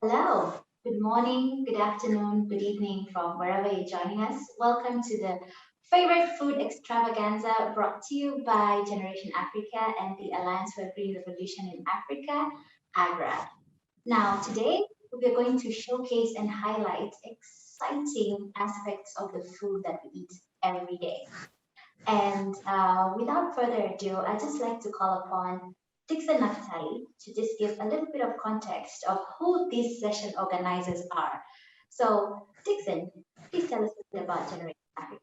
Hello, good morning, good afternoon, good evening from wherever you're joining us. Welcome to the favorite food extravaganza brought to you by Generation Africa and the Alliance for Green Revolution in Africa, AGRA. Now, today we're going to showcase and highlight exciting aspects of the food that we eat every day. And without further ado, I'd just like to call upon Dixon Naftali to just give a little bit of context of who these session organizers are. So, Dixon, please tell us a bit about Generation Africa.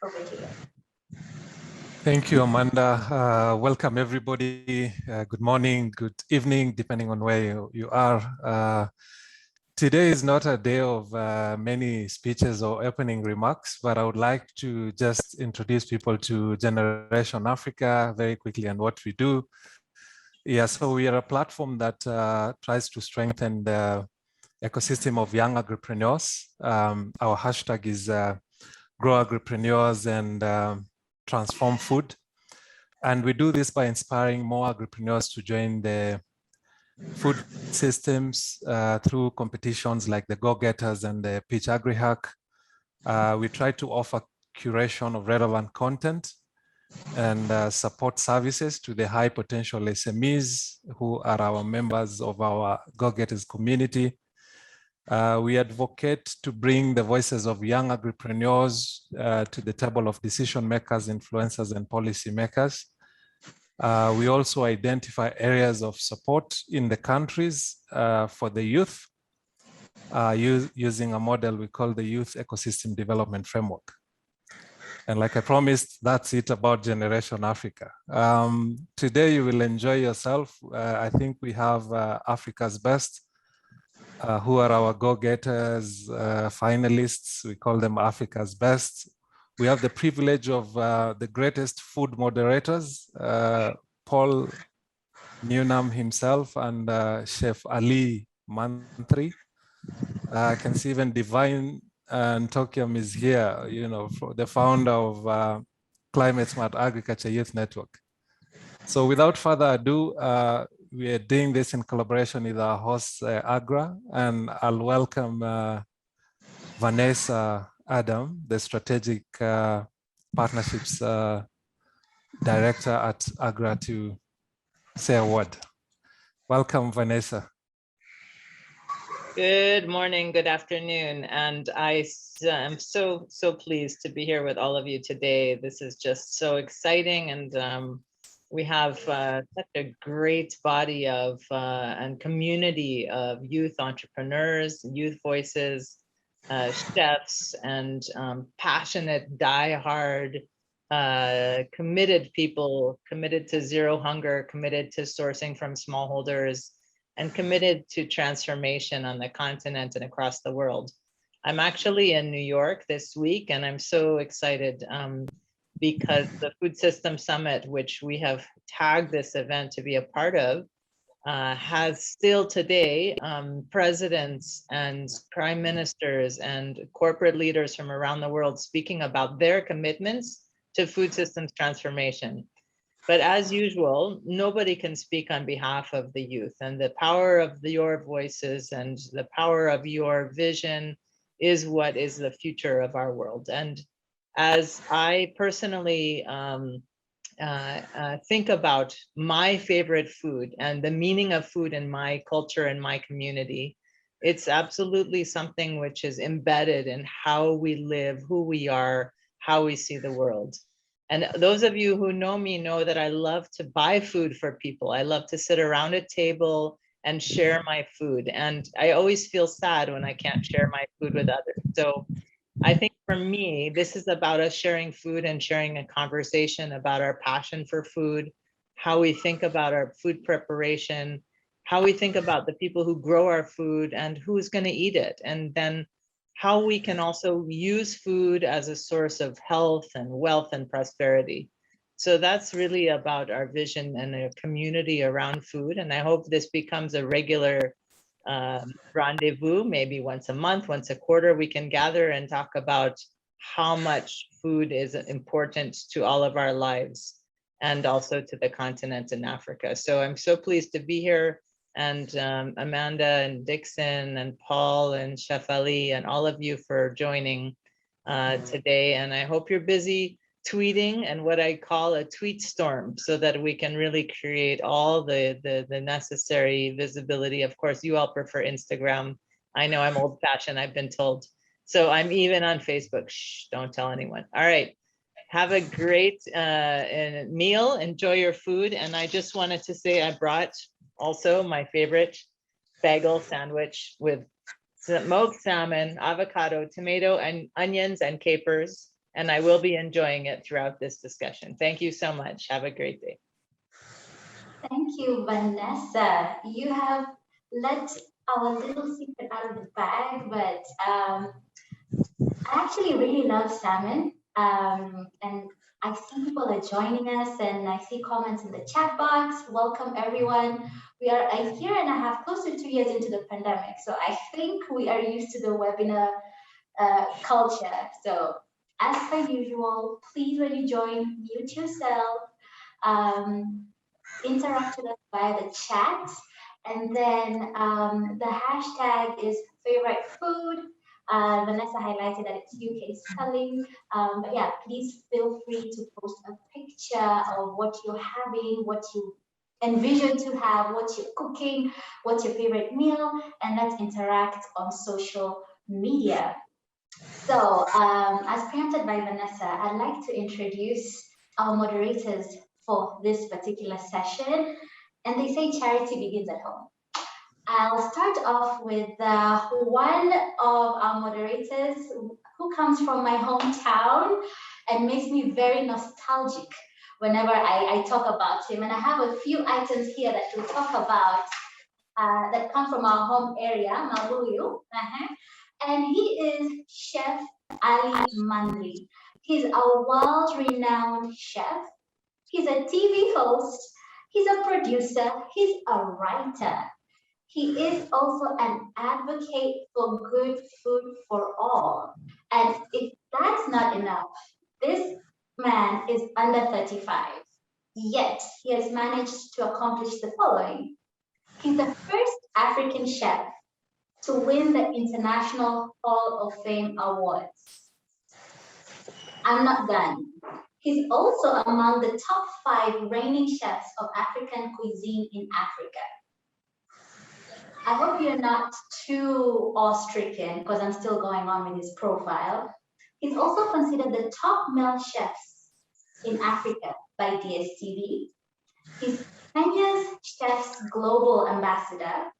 Over to you. Thank you, Amanda. Welcome, everybody. Good morning, good evening, depending on where you are. Today is not a day of many speeches or opening remarks, but I would like to just introduce people to Generation Africa very quickly and what we do. Yeah, so we are a platform that tries to strengthen the ecosystem of young agripreneurs. Our hashtag is Grow Agripreneurs and Transform Food. And we do this by inspiring more agripreneurs to join the food systems through competitions like the Go-Getters and the Pitch Agri-Hack. We try to offer curation of relevant content and support services to the high potential SMEs who are our members of our Go-Getters community. We advocate to bring the voices of young agripreneurs to the table of decision makers, influencers, and policy makers. We also identify areas of support in the countries for the youth using a model we call the Youth Ecosystem Development Framework. And like I promised, that's it about Generation Africa. Today you will enjoy yourself. I think we have Africa's best, who are our go-getters, finalists. We call them Africa's best. We have the privilege of the greatest food moderators, Paul Newnham himself and Chef Ali Mandhry. I can see even Divine and Tokiam is here, you know, the founder of Climate Smart Agriculture Youth Network. So without further ado, we are doing this in collaboration with our host, AGRA, and I'll welcome Vanessa Adam, the Strategic Partnerships Director at AGRA, to say a word. Welcome, Vanessa. Good morning, good afternoon, and I am so pleased to be here with all of you today. This is just so exciting, and we have such a great body of and community of youth entrepreneurs, youth voices, chefs, and passionate, die-hard, committed people, committed to zero hunger, committed to sourcing from smallholders, and committed to transformation on the continent and across the world. I'm actually in New York this week, and I'm so excited because the Food System Summit, which we have tagged this event to be a part of, has still today presidents and prime ministers and corporate leaders from around the world speaking about their commitments to food systems transformation. But as usual, nobody can speak on behalf of the youth, and the power of your voices and the power of your vision is what is the future of our world. And as I personally think about my favorite food and the meaning of food in my culture and my community, it's absolutely something which is embedded in how we live, who we are, how we see the world. And those of you who know me know that I love to buy food for people. I love to sit around a table and share my food. And I always feel sad when I can't share my food with others. So I think for me, this is about us sharing food and sharing a conversation about our passion for food, how we think about our food preparation, how we think about the people who grow our food and who's going to eat it. And then how we can also use food as a source of health and wealth and prosperity. So that's really about our vision and a community around food. And I hope this becomes a regular rendezvous, maybe once a month, once a quarter, we can gather and talk about how much food is important to all of our lives and also to the continent in Africa. So I'm so pleased to be here. and Amanda and Dixon and Paul and Chef Ali and all of you for joining today. And I hope you're busy tweeting and what I call a tweet storm, so that we can really create all the necessary visibility. Of course, you all prefer Instagram. I know I'm old fashioned, I've been told. So I'm even on Facebook. Shh, don't tell anyone. All right. Have a great meal. Enjoy your food. And I just wanted to say I brought also my favorite bagel sandwich with smoked salmon, avocado, tomato, and onions and capers. And I will be enjoying it throughout this discussion. Thank you so much. Have a great day. Thank you, Vanessa. You have let our little secret out of the bag, but I actually really love salmon. And I see people are joining us, and I see comments in the chat box. Welcome, everyone. We are a year and a half, close to 2 years into the pandemic. So I think we are used to the webinar culture. So as per usual, please, when you join, mute yourself, interact with us via the chat, and then the hashtag is favorite food. Vanessa highlighted that it's UK spelling, but yeah, please feel free to post a picture of what you're having, what you envision to have, what you're cooking, what's your favorite meal, and let's interact on social media. So, as preempted by Vanessa, I'd like to introduce our moderators for this particular session. And they say charity begins at home. I'll start off with one of our moderators who comes from my hometown and makes me very nostalgic whenever I talk about him. And I have a few items here that we'll talk about that come from our home area, Mabuyu. And he is Chef Ali Mandhry. He's a world-renowned chef. He's a TV host. He's a producer. He's a writer. He is also an advocate for good food for all. And if that's not enough, this man is under 35. Yet he has managed to accomplish the following. He's the first African chef to win the International Hall of Fame Awards. I'm not done. He's also among the top 5 reigning chefs of African cuisine in Africa. I hope you're not too awe-stricken because I'm still going on with his profile. He's also considered the top male chefs in Africa by DSTV. He's Kenya's Chef's Global Ambassador,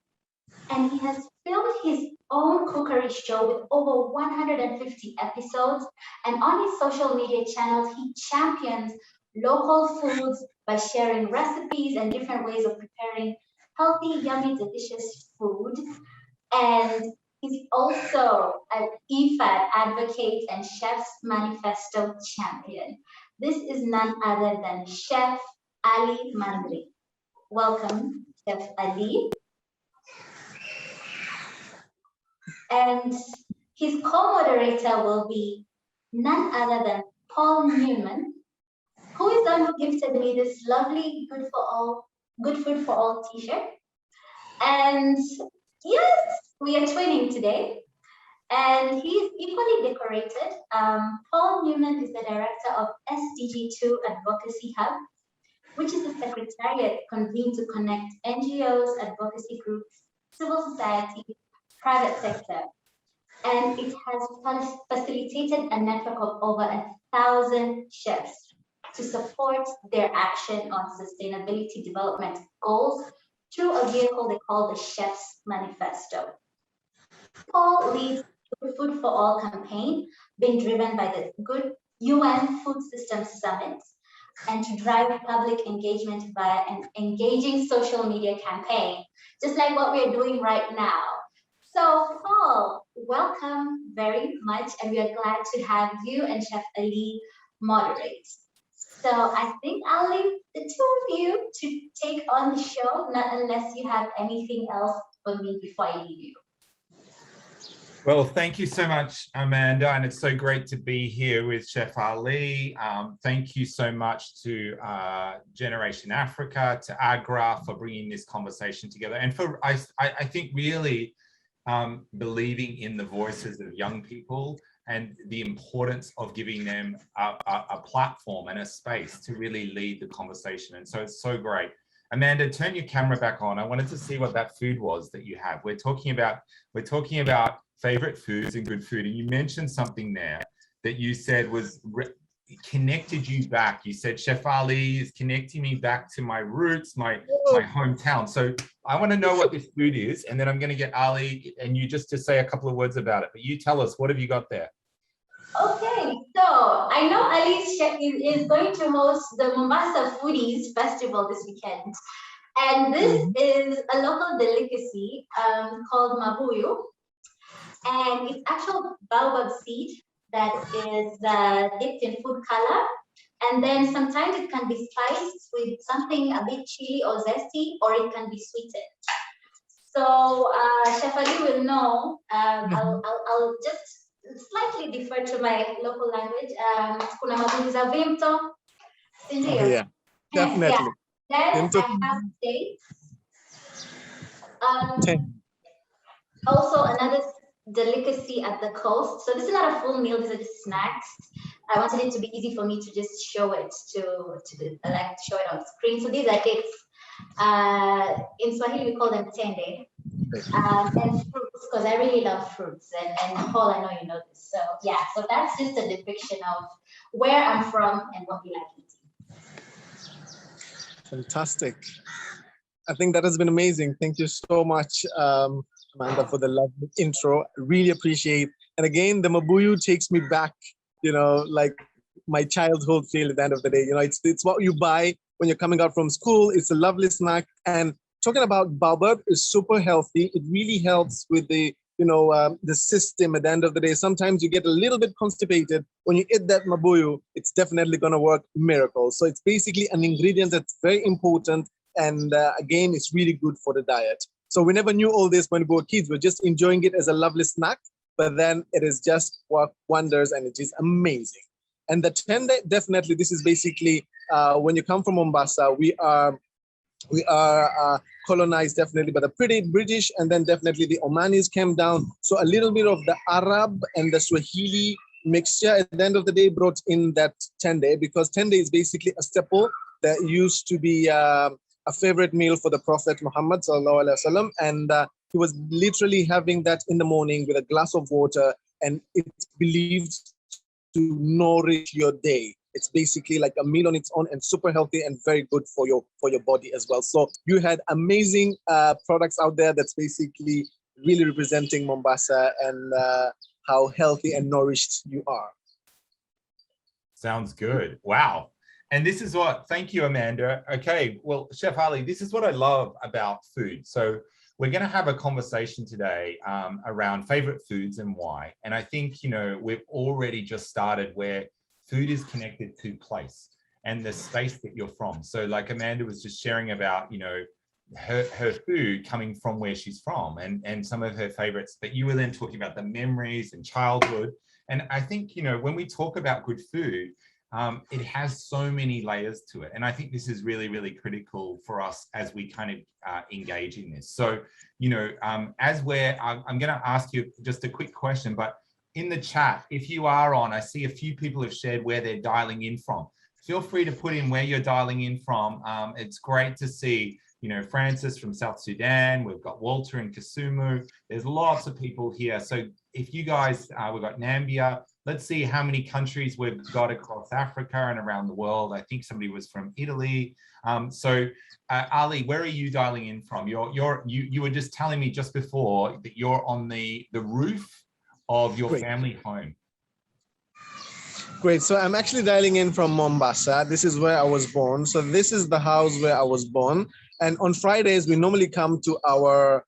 and he has filmed his own cookery show with over 150 episodes. And on his social media channels, he champions local foods by sharing recipes and different ways of preparing healthy, yummy, delicious food. And he's also an IFAD advocate and Chef's Manifesto champion. This is none other than Chef Ali Mandhry. Welcome, Chef Ali. And his co-moderator will be none other than Paul Newman, who is the one who gifted me this lovely Good Food for All t-shirt. And yes, we are twinning today. And he is equally decorated. Paul Newman is the director of SDG2 Advocacy Hub, which is a secretariat convened to connect NGOs, advocacy groups, civil society, private sector. And it has facilitated a network of over 1,000 chefs to support their action on sustainability development goals through a vehicle they call the Chef's Manifesto. Paul leads the Food for All campaign, being driven by the Good UN Food Systems Summit, and to drive public engagement via an engaging social media campaign, just like what we're doing right now. So Paul, welcome very much, and we are glad to have you and Chef Ali moderate. So I think I'll leave the two of you to take on the show, not unless you have anything else for me before I leave you. Well, thank you so much, Amanda, and it's so great to be here with Chef Ali. Thank you so much to Generation Africa, to AGRA for bringing this conversation together, and for I think really believing in the voices of young people and the importance of giving them a platform and a space to really lead the conversation. And so it's so great. Amanda, turn your camera back on. I wanted to see what that food was that you have. We're talking about favorite foods and good food. And you mentioned something there that you said was connected you back. You said Chef Ali is connecting me back to my roots, my hometown. So I want to know what this food is, and then I'm going to get Ali and you just to say a couple of words about it. But you tell us, what have you got there? Okay, so I know Ali's chef is going to host the Mombasa Foodies Festival this weekend. And this is a local delicacy called mabuyu. And it's actual baobab seed that is dipped in food color. And then sometimes it can be spiced with something a bit chili or zesty, or it can be sweetened. So Chef Ali will know. I'll just slightly defer to my local language. Kuna mabuyu za vimto. Yeah, definitely. Yeah. Then I have dates. Also another delicacy at the coast. So this is not a full meal, these are just snacks. I wanted it to be easy for me to just show it show it on screen. So these are dates. In Swahili we call them tende. And fruits, because I really love fruits. And Paul, I know you know this. So yeah, so that's just a depiction of where I'm from and what we like eating. Fantastic. I think that has been amazing. Thank you so much, Amanda, for the lovely intro. I really appreciate. And again, the mabuyu takes me back, like my childhood feel at the end of the day. It's what you buy when you're coming out from school. It's a lovely snack. And talking about baobab is super healthy. It really helps with the system at the end of the day. Sometimes you get a little bit constipated. When you eat that mabuyu, it's definitely going to work miracles. So it's basically an ingredient that's very important. And again, it's really good for the diet. So we never knew all this when we were kids. We're just enjoying it as a lovely snack, but then it is just worked wonders and it is amazing. And the tende, definitely, this is basically when you come from Mombasa, we are colonized definitely by the pretty British, and then definitely the Omanis came down. So a little bit of the Arab and the Swahili mixture at the end of the day brought in that tende, because tende is basically a staple that used to be a favorite meal for the Prophet Muhammad sallallahu alaihi wasallam, and he was literally having that in the morning with a glass of water, and it's believed to nourish your day. It's basically like a meal on its own and super healthy and very good for your body as well. So you had amazing products out there that's basically really representing Mombasa and how healthy and nourished you are. Sounds good. Wow. And this is thank you, Amanda. Okay, well, Chef Ali, this is what I love about food. So we're going to have a conversation today around favorite foods and why. And I think, we've already just started where food is connected to place and the space that you're from. So like Amanda was just sharing about, her food coming from where she's from and some of her favorites, but you were then talking about the memories and childhood. And I think, when we talk about good food, it has so many layers to it. And I think this is really, really critical for us as we kind of engage in this. So, I'm going to ask you just a quick question, but in the chat, if you are on, I see a few people have shared where they're dialing in from. Feel free to put in where you're dialing in from. It's great to see, Francis from South Sudan. We've got Walter in Kisumu. There's lots of people here. So if you guys, we've got Nambia. Let's see how many countries we've got across Africa and around the world. I think somebody was from Italy. Ali, where are you dialing in from? You were just telling me just before that you're on the roof of your family home. Great. So I'm actually dialing in from Mombasa. This is where I was born. So this is the house where I was born. And on Fridays, we normally come to our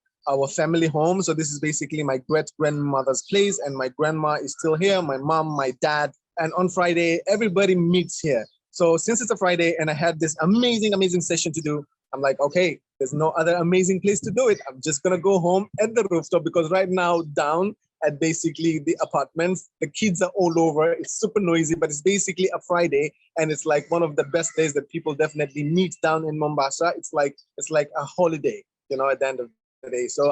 family home. So this is basically my great-grandmother's place, and my grandma is still here, my mom, my dad. And on Friday, everybody meets here. So since it's a Friday and I had this amazing, amazing session to do, I'm like, okay, there's no other amazing place to do it. I'm just going to go home at the rooftop, because right now down, at basically the apartments. The kids are all over. It's super noisy, but it's basically a Friday, and it's like one of the best days that people definitely meet down in Mombasa. It's like a holiday, at the end of the day. So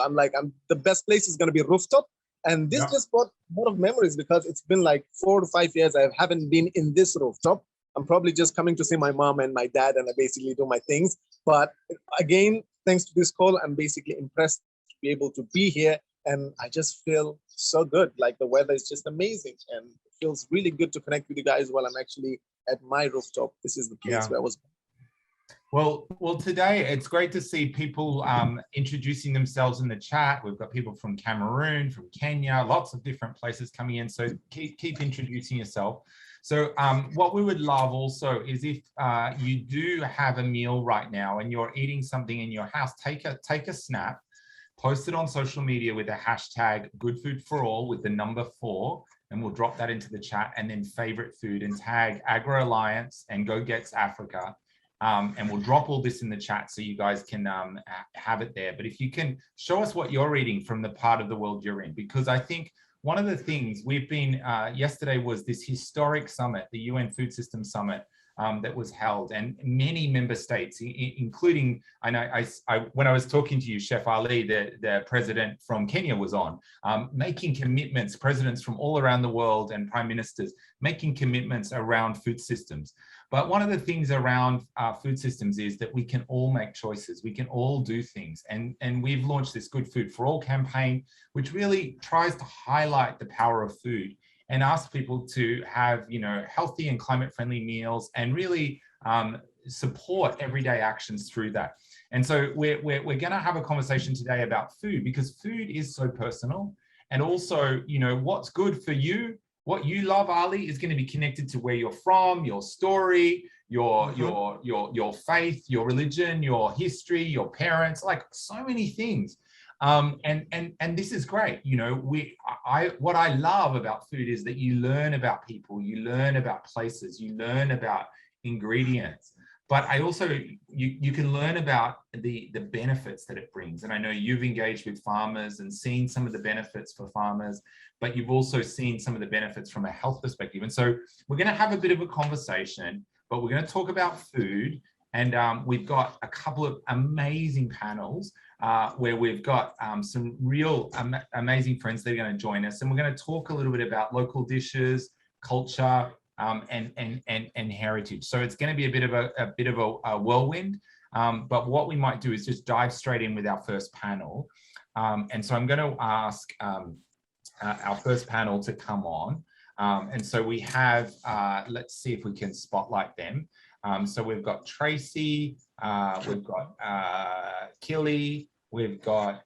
the best place is going to be rooftop. And this just brought a lot of memories because it's been like 4 to 5 years I haven't been in this rooftop. I'm probably just coming to see my mom and my dad, and I basically do my things. But again, thanks to this call, I'm basically impressed to be able to be here. And I just feel so good. Like the weather is just amazing. And it feels really good to connect with you guys while I'm actually at my rooftop. This is the place where I was. Well, today it's great to see people introducing themselves in the chat. We've got people from Cameroon, from Kenya, lots of different places coming in. So keep introducing yourself. So what we would love also is if you do have a meal right now and you're eating something in your house, take a snap, post it on social media with the hashtag #GoodFoodForAll with the number 4, and we'll drop that into the chat, and then favorite food and tag AGRA Alliance and Go Gets Africa. And we'll drop all this in the chat so you guys can have it there. But if you can show us what you're eating from the part of the world you're in, because I think one of the things we've been, yesterday was this historic summit, the UN Food System Summit that was held, and many member states, including, I know when I was talking to you, Chef Ali, the president from Kenya was on, making commitments, presidents from all around the world and prime ministers making commitments around food systems. But one of the things around food systems is that we can all make choices. We can all do things. And we've launched this Good Food for All campaign, which really tries to highlight the power of food and ask people to have, healthy and climate-friendly meals and really support everyday actions through that. And so we're going to have a conversation today about food, because food is so personal. And also, what's good for you, what you love, Ali, is going to be connected to where you're from, your story, your faith, your religion, your history, your parents, like so many things. And this is great. What I love about food is that you learn about people, you learn about places, you learn about ingredients. But I also, you can learn about the benefits that it brings. And I know you've engaged with farmers and seen some of the benefits for farmers, but you've also seen some of the benefits from a health perspective. And so we're going to have a bit of a conversation, but we're going to talk about food. And we've got a couple of amazing panels where we've got some real amazing friends that are going to join us. And we're going to talk a little bit about local dishes, culture, and heritage. So it's going to be a bit of a whirlwind, but what we might do is just dive straight in with our first panel. And so I'm going to ask our first panel to come on. And so we have, let's see if we can spotlight them. So we've got Tracy, we've got Kili, we've got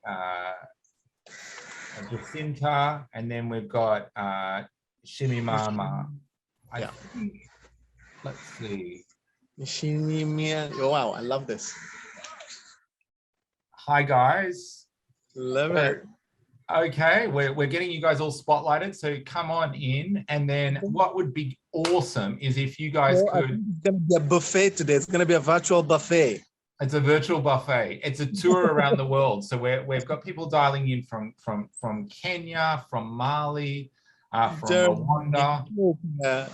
Jacinta, and then we've got Shimimama. I think, let's see. Wow, I love this. Hi, guys. Love it. Okay, we're getting you guys all spotlighted, so come on in. And then what would be awesome is if you guys could... It's going to be a buffet today. It's going to be a virtual buffet. It's a virtual buffet. It's a tour around the world. So we've got people dialing in from Kenya, from Mali, from Rwanda.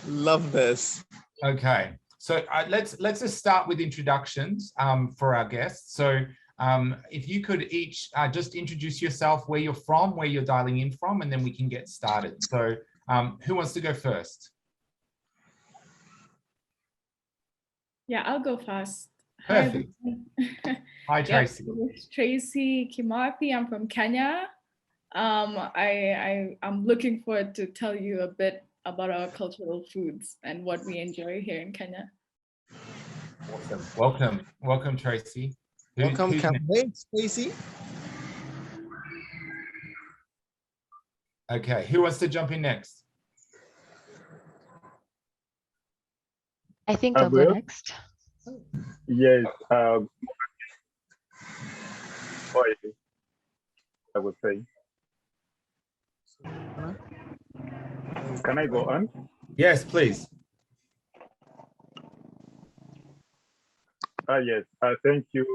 Love this. Okay, so let's just start with introductions for our guests. So if you could each just introduce yourself, where you're from, where you're dialing in from, and then we can get started. So who wants to go first? Yeah, I'll go first. Perfect. Hi, Tracy. Tracy Kimathi. I'm from Kenya. I'm looking forward to tell you a bit about our cultural foods and what we enjoy here in Kenya. Awesome. Welcome, Tracy. Welcome, Tracy. Okay, who wants to jump in next? I think I'll go next. Yes. I would say. Can I go on? Yes, please. Yes. Thank you.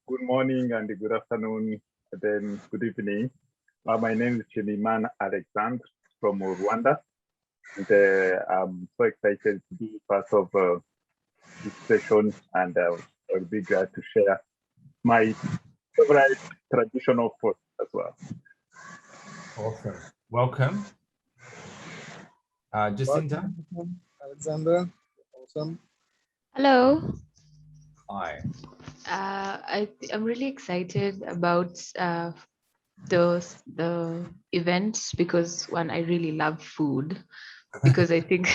Good morning and good afternoon, and then good evening. My name is Newman Alexander from Rwanda. And I'm so excited to be part of this session, and I'll be glad to share my favorite traditional food as well. Awesome. Welcome. Jacinta. Alexander, awesome. Hello. Hi. I'm really excited about the event because one, I really love food because I think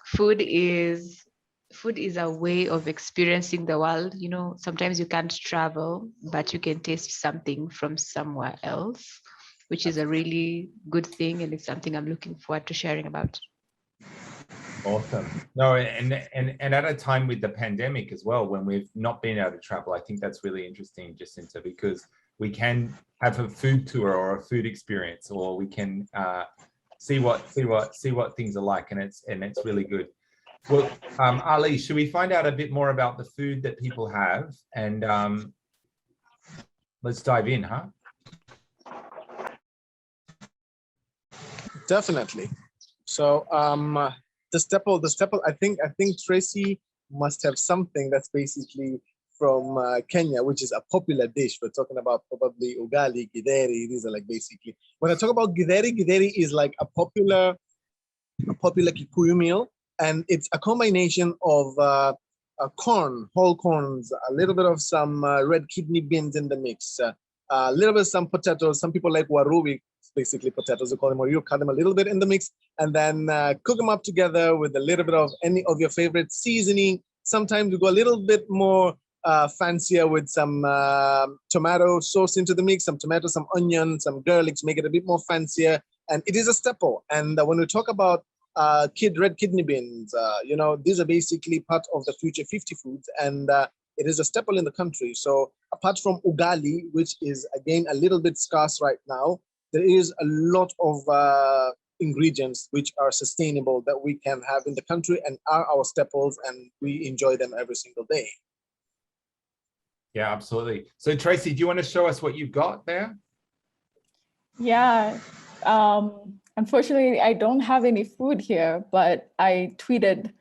food is a way of experiencing the world. You know, sometimes you can't travel, but you can taste something from somewhere else, which is a really good thing, and it's something I'm looking forward to sharing about. Awesome. No, and at a time with the pandemic as well, when we've not been able to travel, I think that's really interesting, Jacinta, because we can have a food tour or a food experience, or we can see what things are like, and it's really good. Well, Ali, should we find out a bit more about the food that people have, and let's dive in, huh? Definitely. So the staple, I think Tracy must have something that's basically from Kenya, which is a popular dish. We're talking about probably ugali, githeri. These are like basically, when I talk about githeri is like a popular Kikuyu meal, and it's a combination of corn, whole corns, a little bit of some red kidney beans in the mix, a little bit of some potatoes. Some people like warubi, basically potatoes, we call them, or you cut them a little bit in the mix, and then cook them up together with a little bit of any of your favorite seasoning. Sometimes you go a little bit more fancier with some tomato sauce into the mix, some tomato, some onion, some garlic to make it a bit more fancier. And it is a staple. And when we talk about red kidney beans, you know, these are basically part of the future 50 foods, and it is a staple in the country. So apart from ugali, which is again a little bit scarce right now, there is a lot of ingredients which are sustainable that we can have in the country and are our staples, and we enjoy them every single day. Yeah, absolutely. So Tracy, do you want to show us what you've got there? Yeah. Unfortunately, I don't have any food here, but I tweeted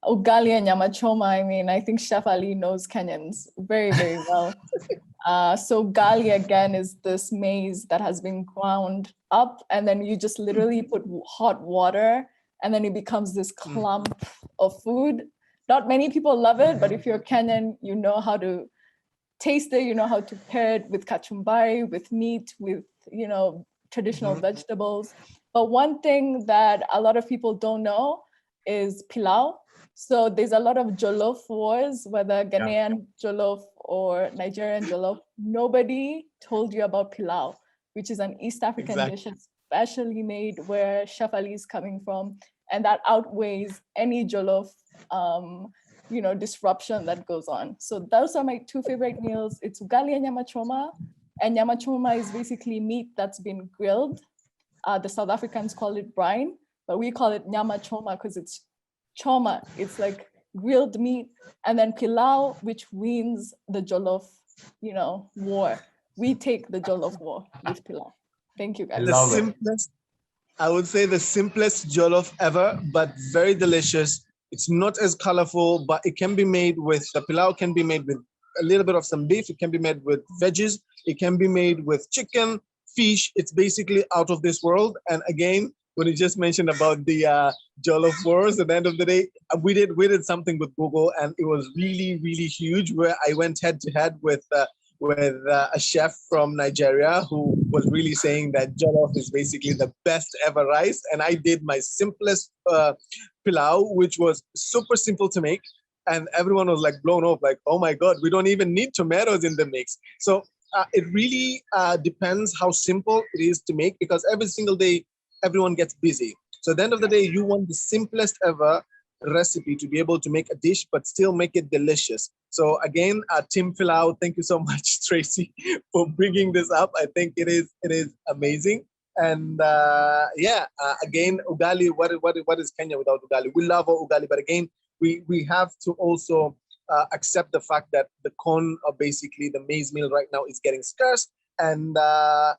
ugali and nyama choma. I mean, I think Chef Ali knows Kenyans very, very well. So ugali, again, is this maize that has been ground up, and then you just literally put hot water, and then it becomes this clump of food. Not many people love it, but if you're Kenyan, you know how to taste it, you know how to pair it with kachumbari, with meat, with, you know, traditional vegetables. But one thing that a lot of people don't know is pilau. So there's a lot of jollof wars, whether Ghanaian jollof or Nigerian jollof. Nobody told you about pilau, which is an East African dish especially made where Chef Ali is coming from. And that outweighs any jollof you know, disruption that goes on. So those are my two favorite meals. It's ugali and nyama choma. And nyama choma is basically meat that's been grilled. The South Africans call it brine, but we call it nyama choma because it's choma. It's like grilled meat. And then pilau, which wins the jollof, you know, war. We take the jollof war with pilau. Thank you, guys. I would say the simplest jollof ever, but very delicious. It's not as colorful, but it can be made with, the pilau can be made with a little bit of some beef. It can be made with veggies. It can be made with chicken, fish. It's basically out of this world. And again, when you just mentioned about the jollof wars, at the end of the day, we did something with Google, and it was really, really huge, where I went head to head with a chef from Nigeria who was really saying that jollof is basically the best ever rice. And I did my simplest pilau, which was super simple to make. And everyone was like blown off, like, oh my God, we don't even need tomatoes in the mix. So it really depends how simple it is to make, because every single day, everyone gets busy. So at the end of the day, you want the simplest ever recipe to be able to make a dish, but still make it delicious. So again, Team Pilau, thank you so much, Tracy, for bringing this up. I think it is amazing. And again, ugali, what is Kenya without ugali? We love our ugali, but again, we have to also accept the fact that the corn, or basically the maize meal right now, is getting scarce. And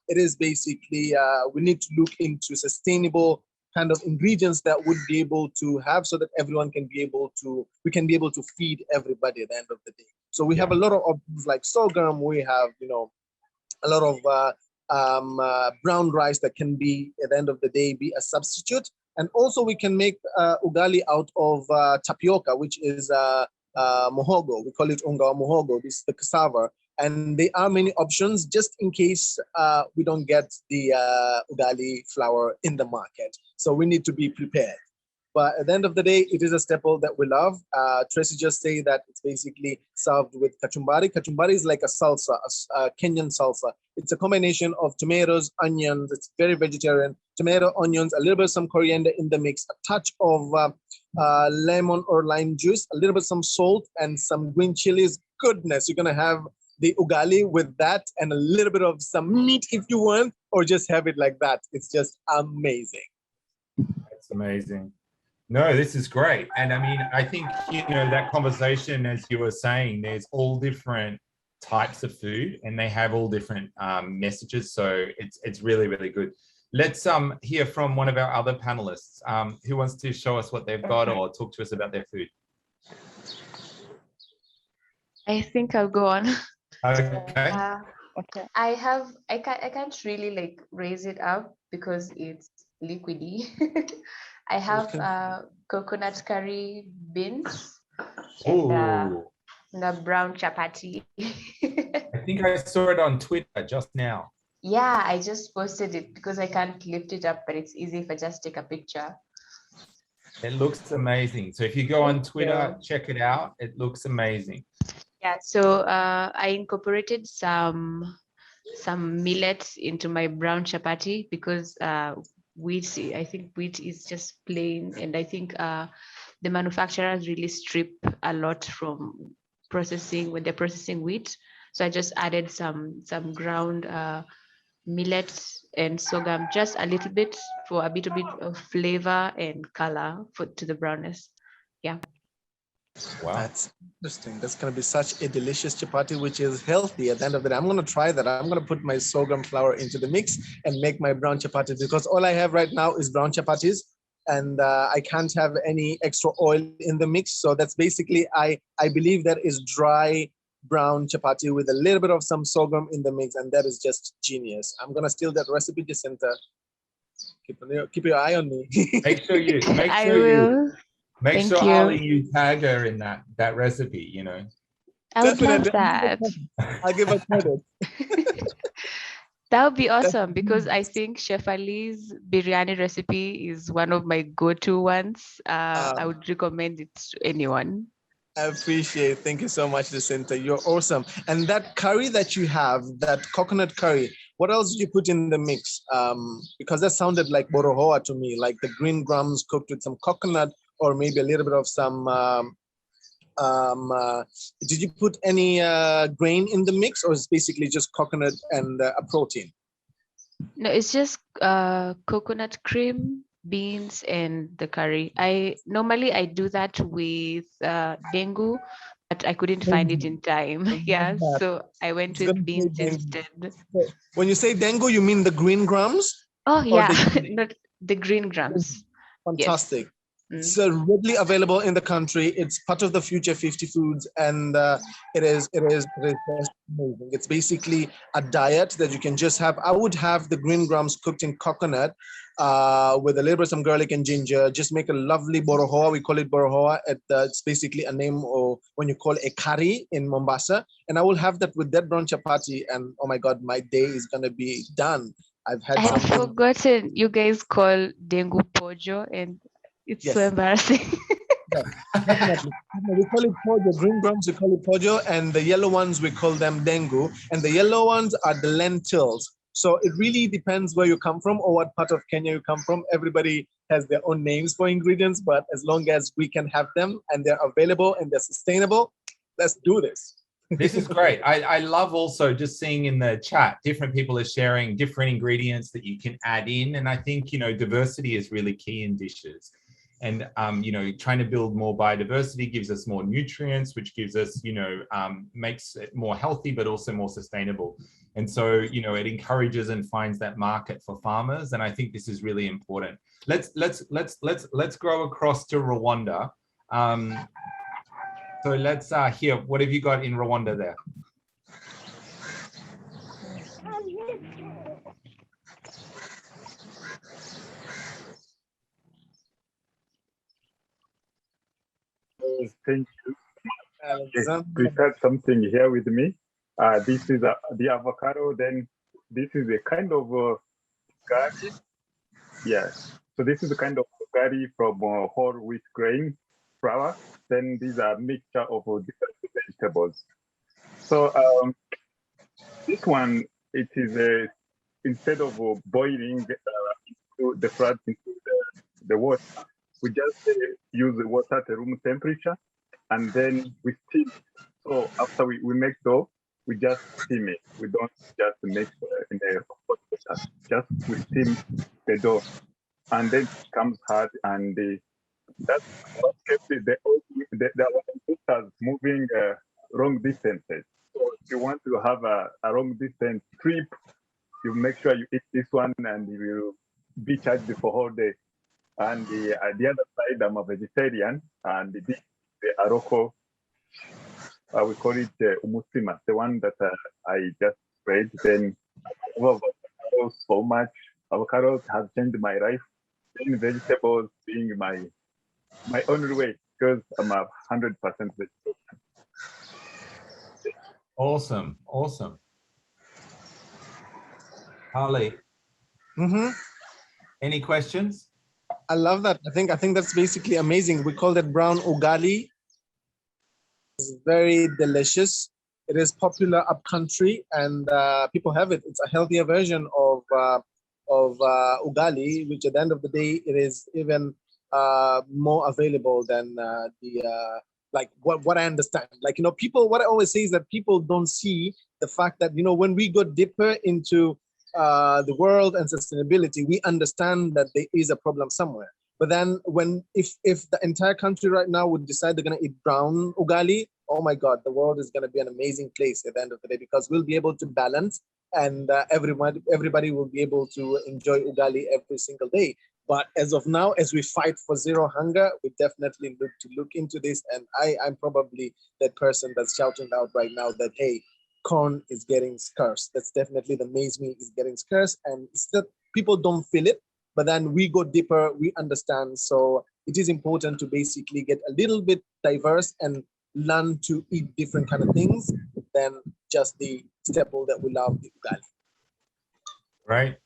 it is basically, we need to look into sustainable kind of ingredients that would be able to have so that everyone can be able to, we can be able to feed everybody at the end of the day. So we have a lot of options like sorghum, we have, a lot of brown rice that can be, at the end of the day, be a substitute. And also we can make ugali out of tapioca, which is mohogo. We call it unga or mohogo. This is the cassava. And there are many options just in case we don't get the ugali flour in the market. So we need to be prepared. But at the end of the day, it is a staple that we love. Tracy just say that it's basically served with kachumbari. Kachumbari is like a salsa, a Kenyan salsa. It's a combination of tomatoes, onions. It's very vegetarian. Tomato, onions, a little bit of some coriander in the mix, a touch of lemon or lime juice, a little bit of some salt and some green chilies. Goodness, you're gonna have the ugali with that and a little bit of some meat if you want, or just have it like that. It's just amazing. That's amazing. No, this is great. And I mean, I think, that conversation, as you were saying, there's all different types of food and they have all different messages. So it's really, really good. Let's hear from one of our other panelists who wants to show us what they've got or talk to us about their food. I think I'll go on. Okay. Okay. I can't really like raise it up because it's liquidy. I have coconut curry beans and the brown chapati. I think I saw it on Twitter just now. Yeah, I just posted it because I can't lift it up, but it's easy if I just take a picture. It looks amazing. So if you go on Twitter, check it out. It looks amazing. Yeah, so I incorporated some millets into my brown chapati because wheat, I think wheat is just plain, and I think the manufacturers really strip a lot from processing when they're processing wheat. So I just added some ground millet and sorghum, just a little bit for a bit of flavor and color to the brownness. Yeah. Wow. That's interesting. That's going to be such a delicious chapati, which is healthy at the end of the day. I'm going to try that. I'm going to put my sorghum flour into the mix and make my brown chapati, because all I have right now is brown chapatis and I can't have any extra oil in the mix. So that's basically, I believe that is dry brown chapati with a little bit of some sorghum in the mix, and that is just genius. I'm going to steal that recipe, Jacinta. Keep your eye on me. Make sure you Ali, you tag her in that recipe, I would love that. I'll give her credit. That would be awesome, because I think Chef Ali's biryani recipe is one of my go-to ones. I would recommend it to anyone. I appreciate it. Thank you so much, Jacinta. You're awesome. And that curry that you have, that coconut curry, what else did you put in the mix? Because that sounded like borohoa to me, like the green grams cooked with some coconut, or maybe a little bit of some, did you put any grain in the mix, or is it basically just coconut and a protein? No, it's just coconut cream, beans, and the curry. Normally I do that with dengu, but I couldn't find it in time. Yeah, so I went with beans instead. When you say dengu, you mean the green grams? Oh yeah, not the green grams. Fantastic. Yes. It's readily available in the country. It's part of the Future 50 Foods, and it is just amazing. It's basically a diet that you can just have. I would have the green grams cooked in coconut with a little bit of some garlic and ginger. Just make a lovely borohoa. We call it borohoa. It's basically a name, or when you call a curry in Mombasa. And I will have that with that brown chapati, and oh my God, my day is gonna be done. I had forgotten you guys call dengu pojo, and it's so embarrassing. Yeah, definitely. We call it pojo. Green grams, we call it pojo, and the yellow ones, we call them dengu. And the yellow ones are the lentils. So it really depends where you come from or what part of Kenya you come from. Everybody has their own names for ingredients, but as long as we can have them and they're available and they're sustainable, let's do this. This is great. I love also just seeing in the chat, different people are sharing different ingredients that you can add in. And I think, diversity is really key in dishes. and trying to build more biodiversity gives us more nutrients, which gives us, makes it more healthy, but also more sustainable. And so, it encourages and finds that market for farmers. And I think this is really important. Let's go across to Rwanda. So let's hear, what have you got in Rwanda there? Thank you. Prepared something here with me. This is the avocado. Then this is a kind of ugali. Yes. So this is a kind of ugali from whole wheat grain flour. Then these are mixture of different vegetables. So this one, it is instead of boiling into the flour into the water, we just use the water at room temperature, and then we steam it. So after we make dough, we just steam it. We don't just make in a hot water. Just we steam the dough, and then it comes hard, and that's what kept the ancestors moving long distances. So if you want to have a long distance trip, you make sure you eat this one, and you will be charged for whole day. And the other side, I'm a vegetarian, and the aroko, we call it umusima, the one that I just read. Then I love avocados so much. Avocados have changed my life. Then vegetables being my only way, because I'm 100% vegetarian. Awesome, awesome. Ali, any questions? I love that. I think that's basically amazing. We call that brown ugali. It's very delicious. It is popular up country, and people have it. It's a healthier version of ugali, which at the end of the day, it is even more available than like what I understand. Like, people, what I always say is that people don't see the fact that, when we go deeper into the world and sustainability, we understand that there is a problem somewhere. But then if the entire country right now would decide they're going to eat brown ugali, oh my God, the world is going to be an amazing place at the end of the day, because we'll be able to balance, and everybody will be able to enjoy ugali every single day. But as of now, as we fight for zero hunger, we definitely need to look into this. And I'm probably that person that's shouting out right now that, hey, corn is getting scarce. That's definitely the maize meal is getting scarce, and it's that people don't feel it. But then we go deeper, we understand. So it is important to basically get a little bit diverse and learn to eat different kind of things than just the staple that we love, the ugali. Right.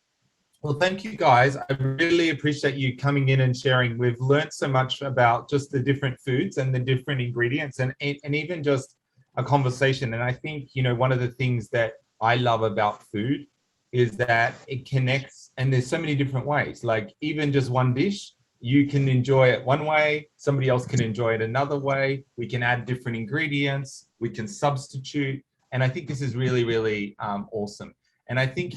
Well, thank you guys. I really appreciate you coming in and sharing. We've learned so much about just the different foods and the different ingredients, and even just a conversation. And I think, one of the things that I love about food is that it connects, and there's so many different ways. Like, even just one dish, you can enjoy it one way, somebody else can enjoy it another way. We can add different ingredients, we can substitute. And I think this is really, really awesome. And I think,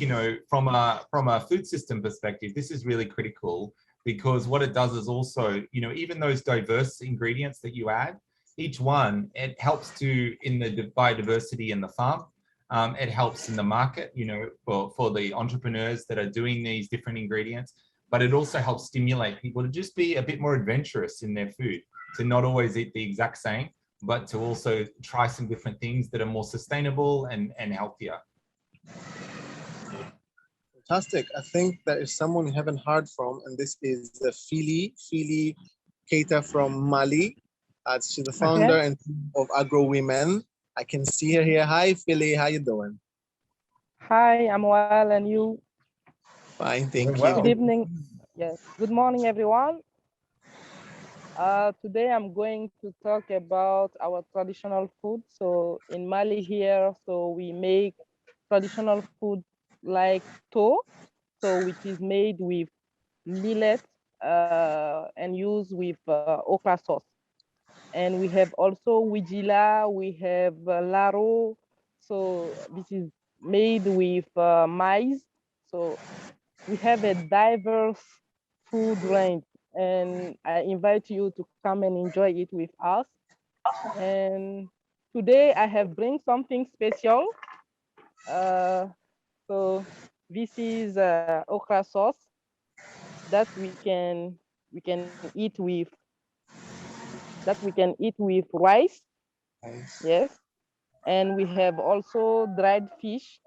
from a food system perspective, this is really critical, because what it does is also, even those diverse ingredients that you add, each one, it helps in the biodiversity in the farm. It helps in the market, for the entrepreneurs that are doing these different ingredients, but it also helps stimulate people to just be a bit more adventurous in their food, to not always eat the exact same, but to also try some different things that are more sustainable and healthier. Fantastic. I think there is someone we haven't heard from, and this is the Fily Keita from Mali. She's the founder and of Agrowomen. I can see her here. Hi, Fily. How you doing? Hi, I'm well, and you? Fine, thank you. Well. Good evening. Yes. Good morning, everyone. Today I'm going to talk about our traditional food. So in Mali here, so we make traditional food like to, which is made with millet and used with okra sauce. And we have also wijila, we have laro. So this is made with maize. So we have a diverse food range. and I invite you to come and enjoy it with us. And today I have bring something special. So this is okra sauce that we can eat with rice. Yes, and we have also dried fish,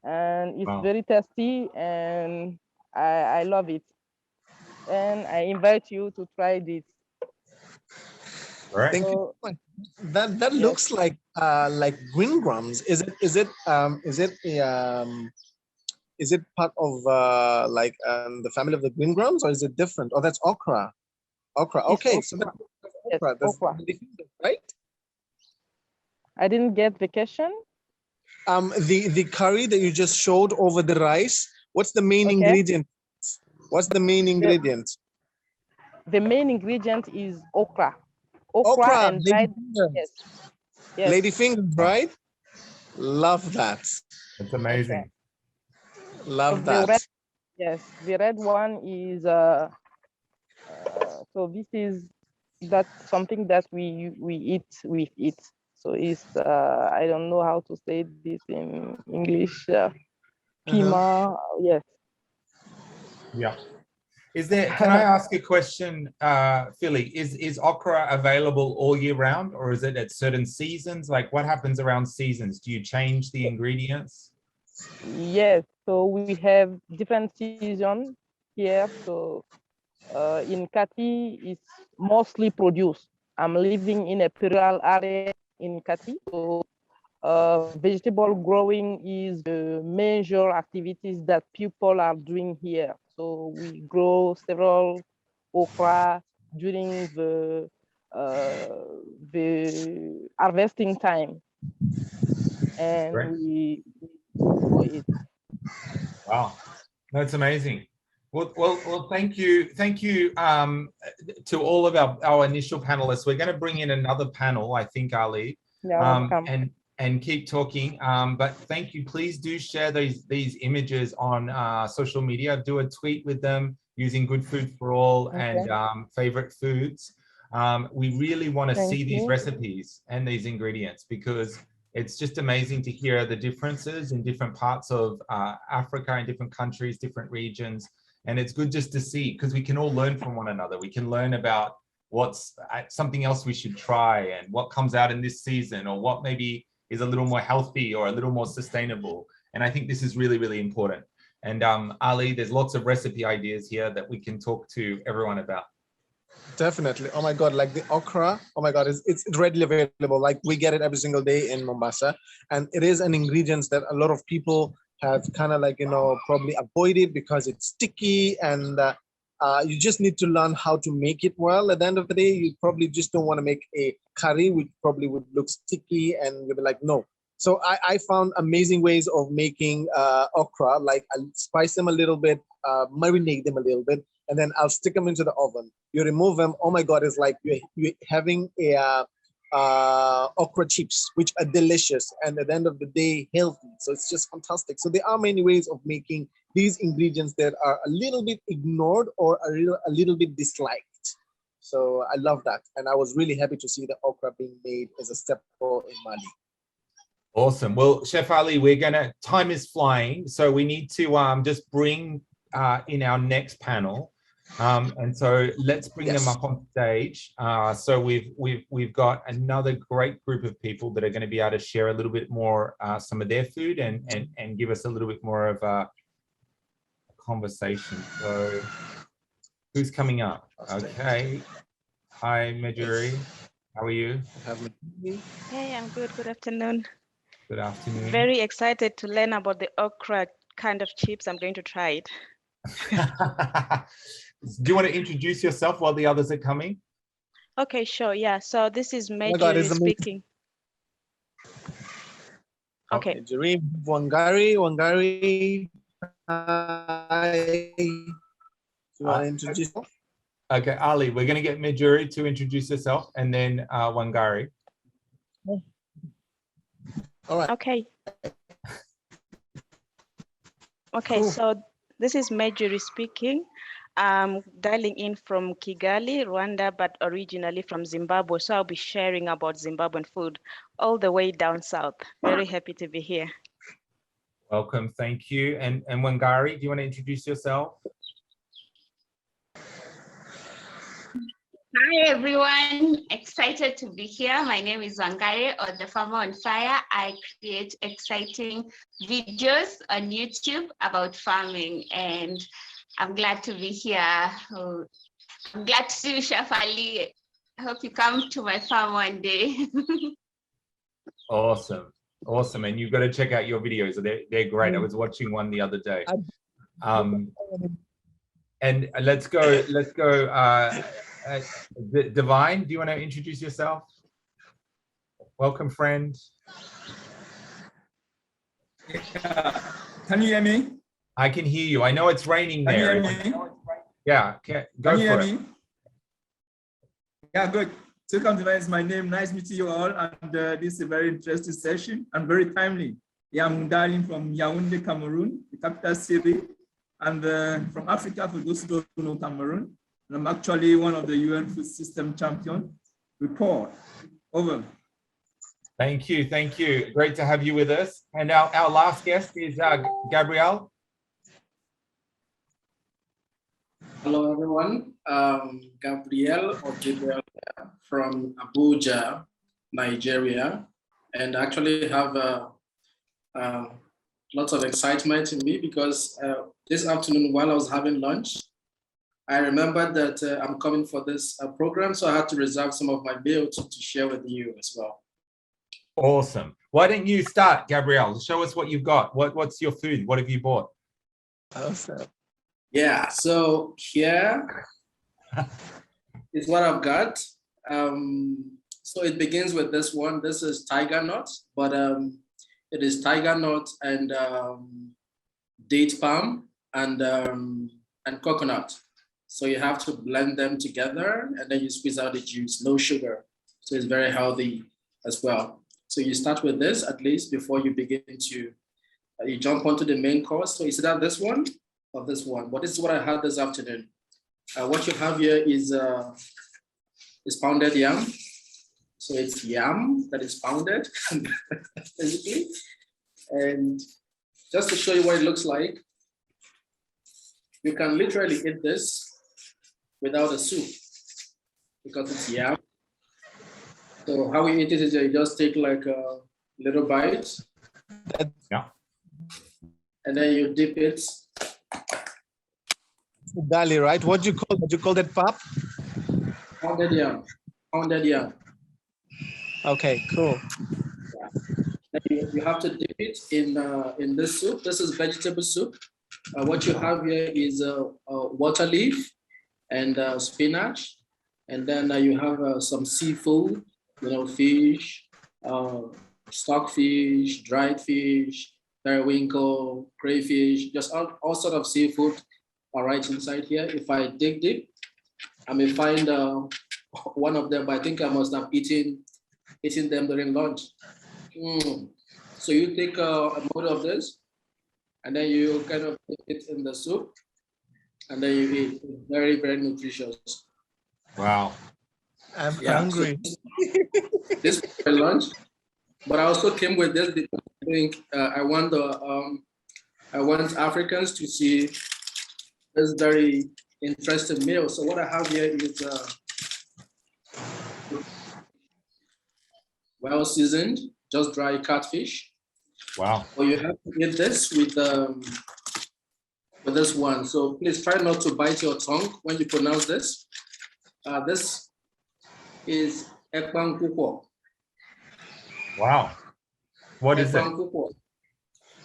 and it's Wow. very tasty, and I love it. And I invite you to try this. All right. Thank you So, so much. That yes. looks like green grams. Is it part of the family of the green grams, or is it different? Oh, that's okra. Okra. It's Okay, so okra. that's Yes, okra. That's okra. right. I didn't get the question. The curry that you just showed over the rice. What's the main Okay. ingredient? What's the main ingredient? The main ingredient is okra. Okra Okra, and lady dried. fingers. Yes. Yes. Lady fingers, right? Love that. That's amazing. Okay. Love So that. the red one is so this is something that we eat with it. So it's I don't know how to say this in English. Pima. Yes. Yeah. Can I ask a question, Phily? Is okra available all year round, or is it at certain seasons? Like, what happens around seasons? Do you change the ingredients? Yes. So we have different seasons here. So in Kati, it's mostly produce. I'm living in a rural area in Kati. So vegetable growing is the major activities that people are doing here. So we grow several okra during the harvesting time, and Right. we grow it. Wow, that's amazing. Well, thank you to all of our initial panelists. We're going to bring in another panel, I think, Ali, You're welcome. and keep talking. But thank you. Please do share these images on social media. Do a tweet with them using Good Food for All and favorite foods. We really want to see these recipes and these ingredients, because it's just amazing to hear the differences in different parts of Africa, in different countries, different regions. And it's good just to see, because we can all learn from one another. We can learn about what's something else we should try, and what comes out in this season, or what maybe is a little more healthy or a little more sustainable. And I think this is really, really important. And Ali, there's lots of recipe ideas here that we can talk to everyone about. Definitely. Oh my God, like the okra. Oh my God, it's readily available. Like we get it every single day in Mombasa, and it is an ingredient that a lot of people have kind of probably avoided because it's sticky, and you just need to learn how to make it well. At the end of the day, you probably just don't want to make a curry which probably would look sticky, and you'll be like, no. So I found amazing ways of making okra. Like I'll spice them a little bit, marinate them a little bit, and then I'll stick them into the oven. You remove them. Oh my God, it's like you're having a okra chips, which are delicious, and at the end of the day, healthy. So it's just fantastic. So there are many ways of making these ingredients that are a little bit ignored or a little bit disliked. So I love that. And I was really happy to see the okra being made as a staple in Mali. Awesome. Well, Chef Ali, time is flying, so we need to just bring in our next panel. And so let's bring them up on stage. So we've got another great group of people that are going to be able to share a little bit more some of their food and give us a little bit more of a conversation. So who's coming up? Okay. Hi, Mandhry. How are you? Hey, I'm good. Good afternoon. Good afternoon. Very excited to learn about the okra kind of chips. I'm going to try it. Do you want to introduce yourself while the others are coming? Okay, sure. Yeah. So this is Mandhry speaking. Okay. Wangari. Hi. You want to introduce yourself? Okay, Ali, we're going to get Mandhry to introduce herself, and then Wangari. All right. Okay. Okay, cool. So this is Mandhry speaking. I'm dialing in from Kigali, Rwanda, but originally from Zimbabwe. So I'll be sharing about Zimbabwean food all the way down south. Very happy to be here. Welcome, thank you. And Wangari, do you want to introduce yourself? Hi everyone, excited to be here. My name is Wangari, or the Farmer on Fire. I create exciting videos on YouTube about farming, and I'm glad to be here. I'm glad to see you, Chef Ali. I hope you come to my farm one day. Awesome, awesome. And you've got to check out your videos. They're great. I was watching one the other day. And let's go. Divine, do you want to introduce yourself? Welcome, friend. Can you hear me? I can hear you. I know it's raining there. Can you hear me? Yeah, go for it. Yeah, good. Welcome to my name. Nice meeting you all. And this is a very interesting session and very timely. Yeah, I'm dialing from Yaoundé, Cameroon, the capital city, and from Africa, for those who don't know Cameroon. And I'm actually one of the UN food system champion. Report. Over. Thank you. Thank you. Great to have you with us. And our last guest is Gabriel. Hello, everyone. Gabriel from Abuja, Nigeria, and actually have lots of excitement in me because this afternoon while I was having lunch, I remembered that I'm coming for this program, so I had to reserve some of my meal to share with you as well. Awesome. Why don't you start, Gabriel? Show us what you've got. What's your food? What have you bought? Awesome. Yeah, so here is what I've got. So it begins with this one. This is tiger nut, but it is tiger nut and date palm and coconut. So you have to blend them together and then you squeeze out the juice, no sugar. So it's very healthy as well. So you start with this at least before you begin to, you jump onto the main course. So is that this one or this one? But this is what I had this afternoon. What you have here is pounded yam. So it's yam that is pounded, basically. And just to show you what it looks like, you can literally eat this without a soup because it's yam. So how we eat it is you just take like a little bite. Yeah. And then you dip it. Ugali, right? What do you call that, pap? Pounded yam. Pounded yam. Okay, cool. Yeah. You have to dip it in this soup. This is vegetable soup. What you have here is water leaf and spinach, and then you have some seafood, fish, stockfish, dried fish, periwinkle, crayfish, just all sort of seafood are right inside here. If I dig deep, I may find one of them, but I think I must have eaten them during lunch. So you take a mold of this, and then you kind of put it in the soup, and then you eat. It's very, very nutritious. Wow. I'm hungry. So this is my lunch, but I also came with this because I think I want Africans to see this very interesting meal. So what I have here is well seasoned, just dry catfish. Wow. So you have to eat this with this one. So please try not to bite your tongue when you pronounce this. This is ekpang kuko. Wow. What is it?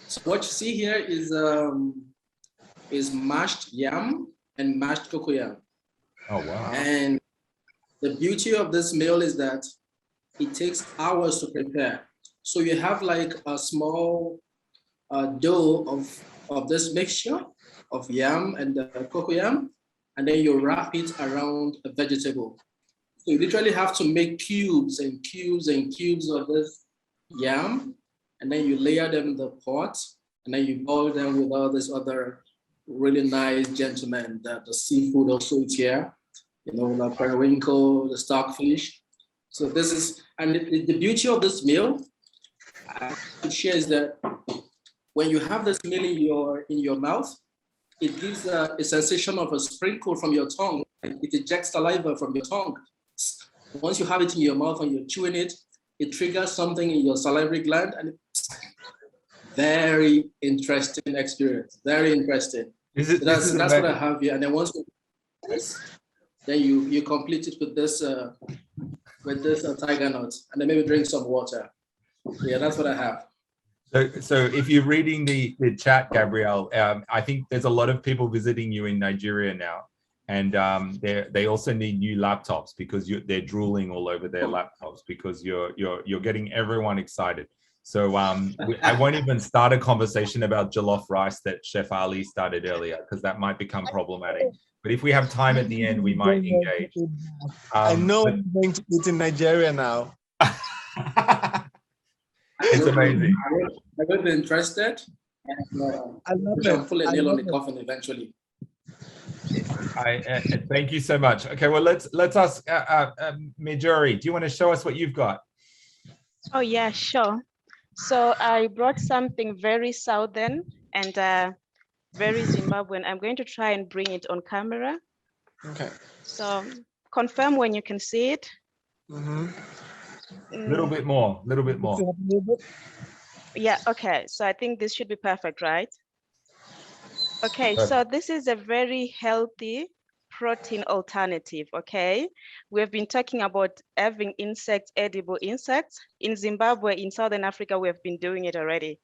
So what you see here is mashed yam and mashed cocoyam. Oh, wow. And the beauty of this meal is that it takes hours to prepare. So you have like a small dough of this mixture of yam and cocoyam, and then you wrap it around a vegetable. So you literally have to make cubes and cubes and cubes of this yam, and then you layer them in the pot, and then you boil them with all this other really nice gentlemen. The seafood also is here, you know, the periwinkle, the stockfish. So this is, and the beauty of this meal, I could share, is that when you have this meal in your mouth, it gives a sensation of a sprinkle from your tongue. It ejects saliva from your tongue. Once you have it in your mouth and you're chewing it, it triggers something in your salivary gland, and it's very interesting experience. Very interesting. That's what I have here. And then once then you complete it with this tiger nut, and then maybe drink some water. Yeah, that's what I have. So if you're reading the chat, Gabriel, I think there's a lot of people visiting you in Nigeria now, and they also need new laptops because they're drooling all over their laptops because you're getting everyone excited. So I won't even start a conversation about jollof rice that Chef Ali started earlier, because that might become problematic. But if we have time at the end, we might engage. I know I'm going to eat in Nigeria now. It's amazing. I will be interested. I love it. Pull a nail on the coffin eventually. Thank you so much. Okay, well, let's ask Mandhry. Do you want to show us what you've got? Oh yeah, sure. So I brought something very southern and very Zimbabwean. I'm going to try and bring it on camera. Okay. So confirm when you can see it. Mm-hmm. Little bit more. Yeah, okay. So I think this should be perfect, right? Okay, so this is a very healthy protein alternative, okay? We've been talking about having insects, edible insects. In Zimbabwe, in Southern Africa, we have been doing it already.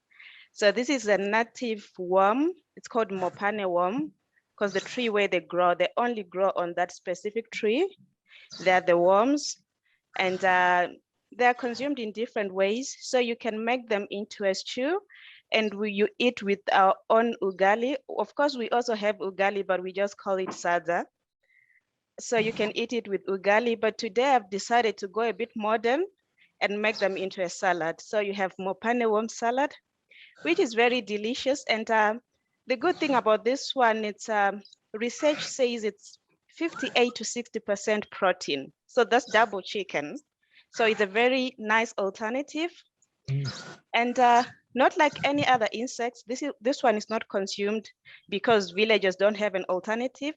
So this is a native worm. It's called mopane worm, because the tree where they grow, they only grow on that specific tree. They're the worms, and they're consumed in different ways. So you can make them into a stew, and you eat with our own ugali. Of course, we also have ugali, but we just call it sadza. So you can eat it with ugali, but today I've decided to go a bit modern and make them into a salad. So you have mopane worm salad, which is very delicious. And the good thing about this one, it's research says it's 58 to 60% protein. So that's double chicken. So it's a very nice alternative. And not like any other insects, this one is not consumed because villagers don't have an alternative,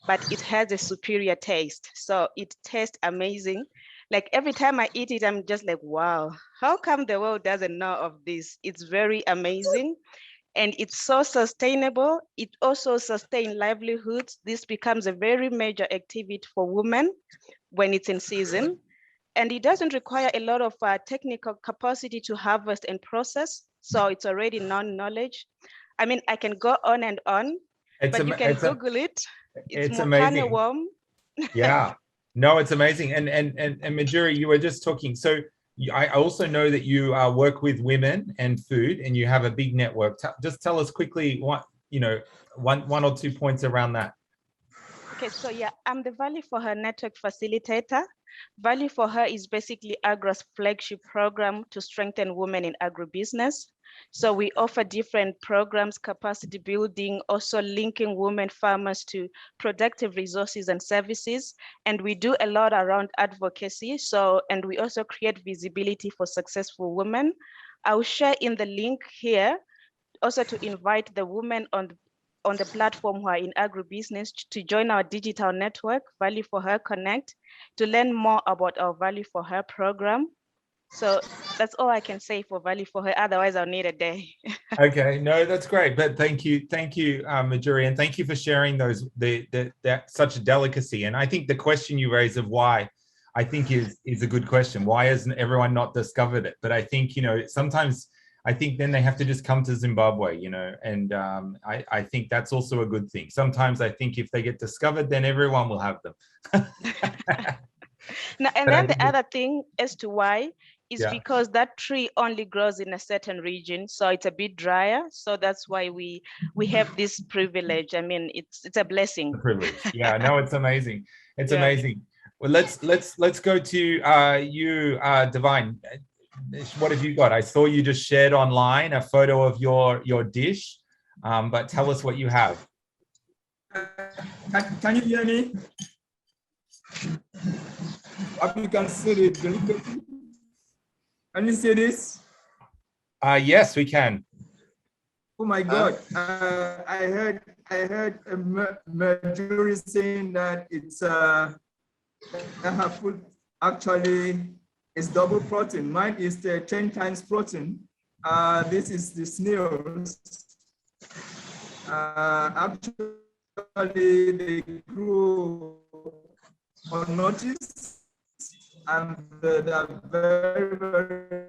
but it has a superior taste. So it tastes amazing. Like every time I eat it, I'm just like, wow, how come the world doesn't know of this? It's very amazing. And it's so sustainable. It also sustains livelihoods. This becomes a very major activity for women when it's in season. And it doesn't require a lot of technical capacity to harvest and process. So it's already non-knowledge. I mean, I can go on and on, but you can Google it. It's amazing. Worm. Yeah, no, it's amazing. And Mandhry, you were just talking. So I also know that you work with women and food, and you have a big network. Just tell us quickly what, one or 2 points around that. Okay, so yeah, I'm the Value for Her network facilitator. Value for Her is basically AGRA's flagship program to strengthen women in agribusiness. So we offer different programs, capacity building, also linking women farmers to productive resources and services. And we do a lot around advocacy. And we also create visibility for successful women. I'll share in the link here also to invite the women on the platform who are in agribusiness to join our digital network, Value for Her Connect, to learn more about our Value for Her program. So that's all I can say for Value for Her. Otherwise, I'll need a day. Okay, no, that's great. But thank you, Mandhry, and thank you for sharing those. That such a delicacy. And I think the question you raise of why, I think is a good question. Why hasn't everyone not discovered it? But I think sometimes. I think then they have to just come to Zimbabwe, and I think that's also a good thing. Sometimes I think if they get discovered, then everyone will have them. Now, and then the other thing as to why is because that tree only grows in a certain region, so it's a bit drier. So that's why we have this privilege. I mean, it's a blessing. The privilege. Yeah, no, it's amazing. It's amazing. Well, let's go to you, Divine. What have you got? I saw you just shared online a photo of your dish. but tell us what you have. Can you hear me? Hope you can see it delicately. Can you see this? Yes, we can. Oh my God! I heard Marjorie saying that it's her food actually is double protein. Mine is 10 times protein. This is the snails. Actually, they grew unnoticed, and they're very, very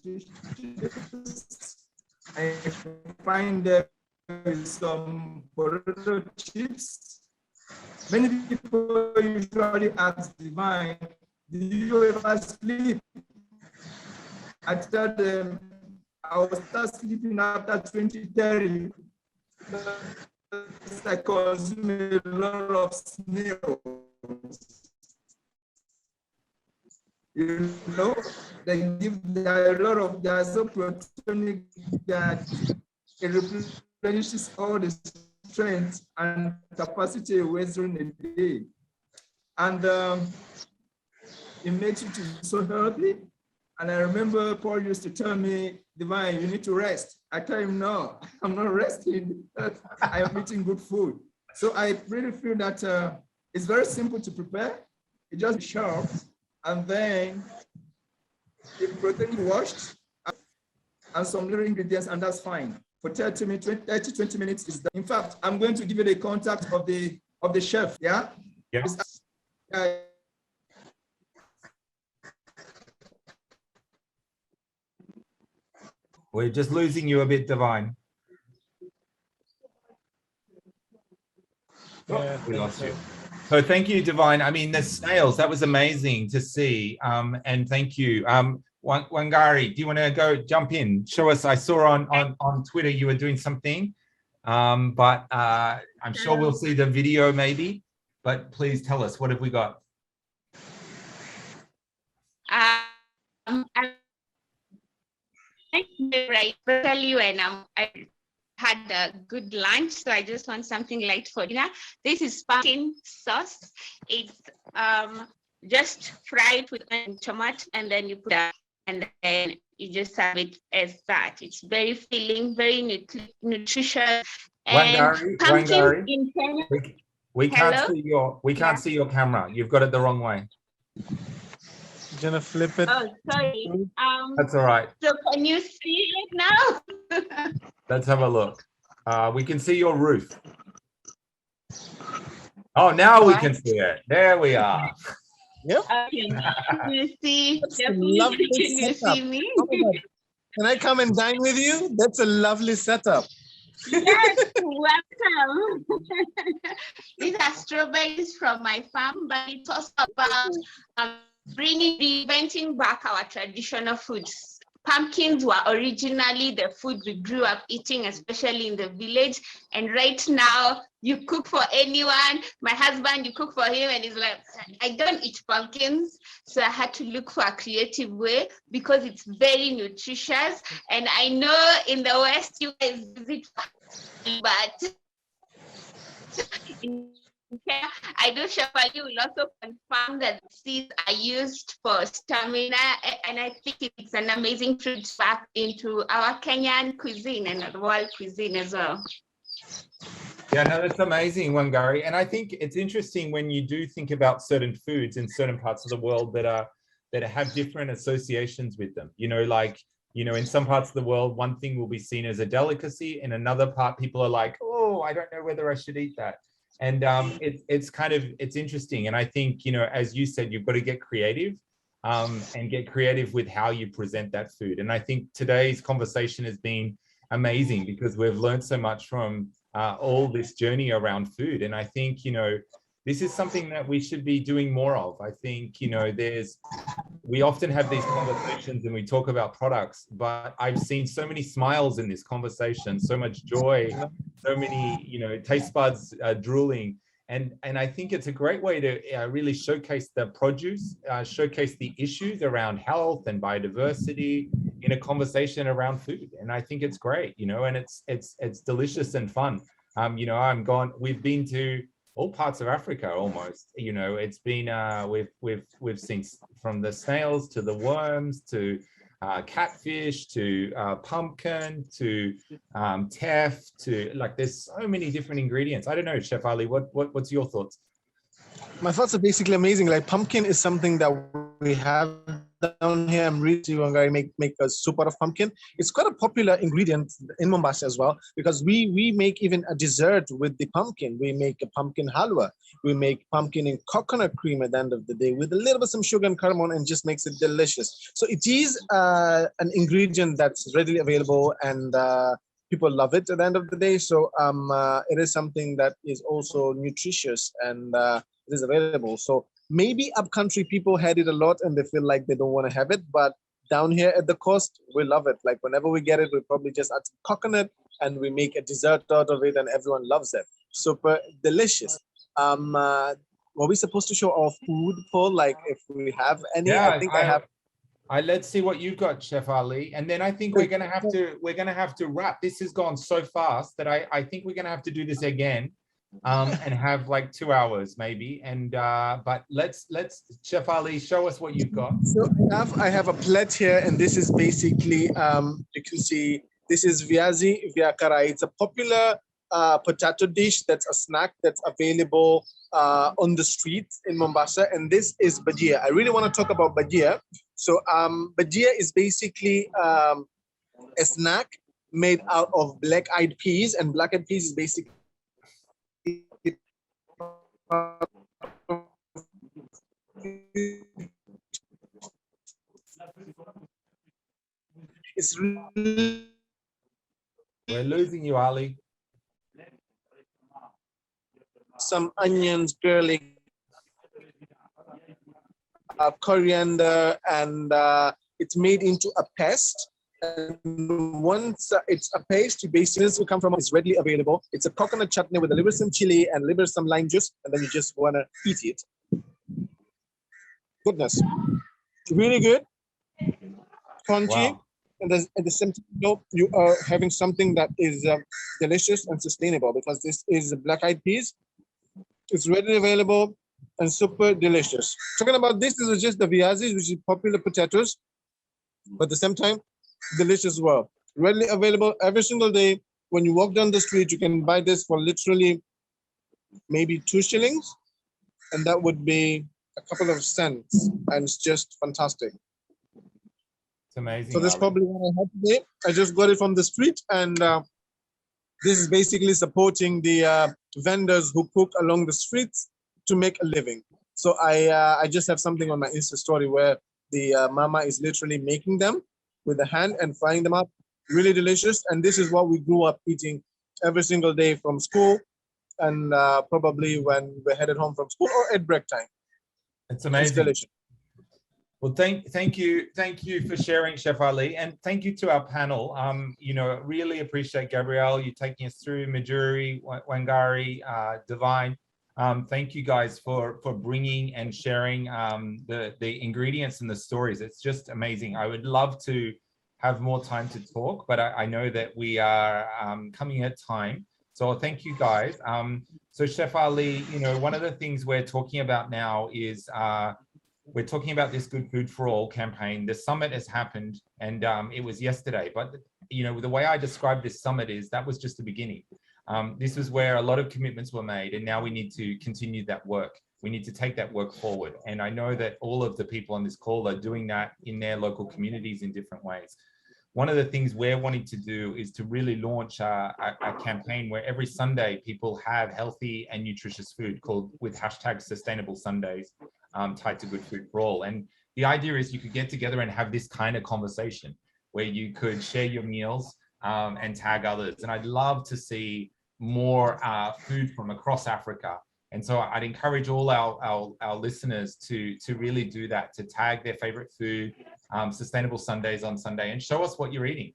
nutritious. I find them with some potato chips. Many people usually ask Divine, do you ever sleep? I tell them I will start sleeping after 20:30. I consume a lot of snails. You know, there are so protonic that it replenishes all the strength and capacity away during the day. And it makes you so healthy. And I remember Paul used to tell me, Divine, you need to rest. I tell him, no, I'm not resting. I am eating good food. So I really feel that it's very simple to prepare. It just sharp, and then the protein washed and some little ingredients, and that's fine. For 20 minutes is done. In fact, I'm going to give you the contact of the chef. Yeah. Yes. We're just losing you a bit, Divine. Oh, we lost you. So thank you, Divine. I mean, the snails, that was amazing to see. And thank you. Wangari, do you want to jump in? Show us, I saw on Twitter you were doing something, but I'm sure we'll see the video maybe, but please tell us, what have we got? Right, I'll tell you, and I had a good lunch, so I just want something light for dinner. This is pumpkin sauce. It's just fried with tomato, and then you put that, and then you just serve it as that. It's very filling, very nutritious. And pumpkin in Kenya. We can't see your camera. You've got it the wrong way. You're gonna flip it. Oh, sorry. That's all right. So can you see it now? Let's have a look. We can see your roof. Oh, now we can see it. There we are. Yep. Can you see? Can you see me? Oh my God. Can I come and dine with you? That's a lovely setup. Yes, welcome. These are strawberries from my farm, but it's also about reinventing back our traditional foods. Pumpkins were originally the food we grew up eating, especially in the village. And right now, you cook for anyone. My husband, you cook for him, and he's like, I don't eat pumpkins. So I had to look for a creative way because it's very nutritious. And I know in the West, you guys use it, but I know Chef Ali will also confirm that seeds are used for stamina, and I think it's an amazing fruit back into our Kenyan cuisine and world cuisine as well. Yeah, no, that's amazing, Wangari. And I think it's interesting when you do think about certain foods in certain parts of the world that have different associations with them. You know, like, you know, in some parts of the world, one thing will be seen as a delicacy. In another part, people are like, oh, I don't know whether I should eat that. And it's interesting. And I think, you know, as you said, you've got to get creative and get creative with how you present that food. And I think today's conversation has been amazing because we've learned so much from all this journey around food. And I think, you know, this is something that we should be doing more of. I think, you know, we often have these conversations and we talk about products, but I've seen so many smiles in this conversation, so much joy, so many, you know, taste buds drooling. And I think it's a great way to really showcase the produce, showcase the issues around health and biodiversity in a conversation around food. And I think it's great, you know, and it's delicious and fun. You know, we've been to all parts of Africa almost, you know. It's been we've seen from the snails to the worms to catfish to pumpkin to teff to, like, there's so many different ingredients. I don't know, Chef Ali, what's your thoughts? My thoughts are basically amazing. Like, pumpkin is something that we have down here. I'm really going to make a soup out of pumpkin. It's quite a popular ingredient in Mombasa as well, because we make even a dessert with the pumpkin. We make a pumpkin halwa. We make pumpkin in coconut cream at the end of the day with a little bit some sugar and cardamom, and just makes it delicious. So it is an ingredient that's readily available, and people love it at the end of the day. So it is something that is also nutritious, and it is available. So maybe upcountry people had it a lot and they feel like they don't want to have it, but down here at the coast, we love it. Like, whenever we get it, we probably just add some coconut and we make a dessert out of it, and everyone loves it. Super delicious. Were we supposed to show our food, Paul? Like, if we have any? Yeah, I think I have. Let's see what you've got, Chef Ali, and then I think we're gonna have to wrap. This has gone so fast that I think we're gonna have to do this again, and have like 2 hours maybe. And but let's Chef Ali, show us what you've got. So I have a plate here, and this is basically you can see this is viazi via karai. It's a popular potato dish. That's a snack that's available on the streets in Mombasa, and this is bajira. I really want to talk about bajira. So bajira is basically a snack made out of black-eyed peas, and black-eyed peas is basically it's really... We're losing you, Ali. Some onions, garlic, coriander, and it's made into a paste. And once it's a paste, you basically, this will come from, it's readily available. It's a coconut chutney with a little some chili and a little some lime juice, and then you just want to eat it. Goodness, really good, crunchy. Wow. And at the same time, you are having something that is delicious and sustainable, because this is black-eyed peas. It's readily available and super delicious. Talking about this is just the viazis, which is popular potatoes, but at the same time, delicious as well. Readily available every single day. When you walk down the street, you can buy this for literally maybe 2 shillings, and that would be a couple of cents, and it's just fantastic. It's amazing. So this is probably what I had today. I just got it from the street, and this is basically supporting the vendors who cook along the streets to make a living. So I just have something on my Insta story where the mama is literally making them with the hand and frying them up. Really delicious. And this is what we grew up eating every single day from school, and probably when we're headed home from school or at break time. It's amazing. It's delicious. Well, thank you for sharing, Chef Ali, and thank you to our panel. You know, really appreciate Gabriel, you taking us through Mandhry, Wangari, Divine. Thank you guys for bringing and sharing the ingredients and the stories. It's just amazing. I would love to have more time to talk, but I know that we are coming at time. So thank you guys. So Chef Ali, you know, one of the things we're talking about now is we're talking about this Good Food for All campaign. The summit has happened, and it was yesterday. But you know, the way I describe this summit is that was just the beginning. This is where a lot of commitments were made, and now we need to continue that work. We need to take that work forward. And I know that all of the people on this call are doing that in their local communities in different ways. One of the things we're wanting to do is to really launch a campaign where every Sunday people have healthy and nutritious food called with hashtag Sustainable Sundays, tied to Good Food for All. And the idea is you could get together and have this kind of conversation where you could share your meals and tag others. And I'd love to see more food from across Africa. And so I'd encourage all our listeners to really do that, to tag their favorite food, Sustainable Sundays on Sunday, and show us what you're eating.